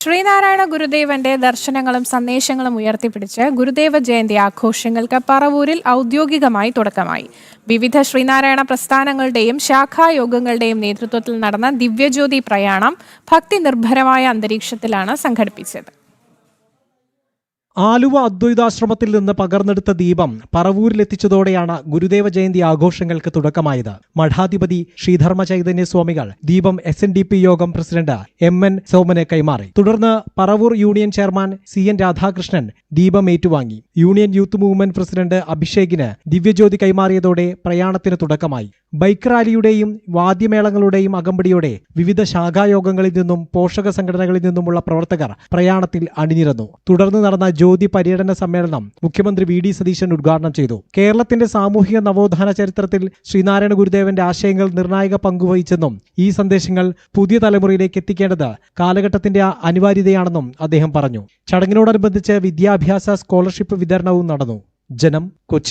ശ്രീനാരായണ ഗുരുദേവന്റെ ദർശനങ്ങളും സന്ദേശങ്ങളും ഉയർത്തിപ്പിടിച്ച് ഗുരുദേവ ജയന്തി ആഘോഷങ്ങൾക്ക് പറവൂരിൽ ഔദ്യോഗികമായി തുടക്കമായി. വിവിധ ശ്രീനാരായണ പ്രസ്ഥാനങ്ങളുടെയും ശാഖായോഗങ്ങളുടെയും നേതൃത്വത്തിൽ നടന്ന ദിവ്യജ്യോതി പ്രയാണം ഭക്തി നിർഭരമായ അന്തരീക്ഷത്തിലാണ് സംഘടിപ്പിച്ചത്. ആലുവ അദ്വൈതാശ്രമത്തിൽ നിന്ന് പകർന്നെടുത്ത ദീപം പറവൂരിലെത്തിച്ചതോടെയാണ് ഗുരുദേവ ജയന്തി ആഘോഷങ്ങൾക്ക് തുടക്കമായത്. മഠാധിപതി ശ്രീധർമ്മ ചൈതന്യ സ്വാമികൾ ദീപം SNDP യോഗം പ്രസിഡന്റ് MN സോമന് കൈമാറി. തുടർന്ന് Paravur union chairman CN Radhakrishnan ദീപം ഏറ്റുവാങ്ങി. Union youth movement president അഭിഷേകിന് Divyajyothi കൈമാറിയതോടെ പ്രയാണത്തിന് തുടക്കമായി. ബൈക്ക് റാലിയുടെയും വാദ്യമേളങ്ങളുടെയും അകമ്പടിയോടെ വിവിധ ശാഖായോഗങ്ങളിൽ നിന്നും പോഷക സംഘടനകളിൽ നിന്നുമുള്ള പ്രവർത്തകർ പ്രയാണത്തിൽ അണിനിരന്നു. തുടർന്ന് നടന്ന ജ്യോതി പര്യടന സമ്മേളനം മുഖ്യമന്ത്രി VD സതീശൻ ഉദ്ഘാടനം ചെയ്തു. കേരളത്തിന്റെ സാമൂഹിക നവോത്ഥാന ചരിത്രത്തിൽ ശ്രീനാരായണ ഗുരുദേവന്റെ ആശയങ്ങൾ നിർണായക പങ്കുവഹിച്ചെന്നും ഈ സന്ദേശങ്ങൾ പുതിയ തലമുറയിലേക്ക് എത്തിക്കേണ്ടത് കാലഘട്ടത്തിന്റെ അനിവാര്യതയാണെന്നും അദ്ദേഹം പറഞ്ഞു. ചടങ്ങിനോടനുബന്ധിച്ച് വിദ്യാഭ്യാസ സ്കോളർഷിപ്പ് വിതരണവും നടന്നു. ജനം, കൊച്ചി.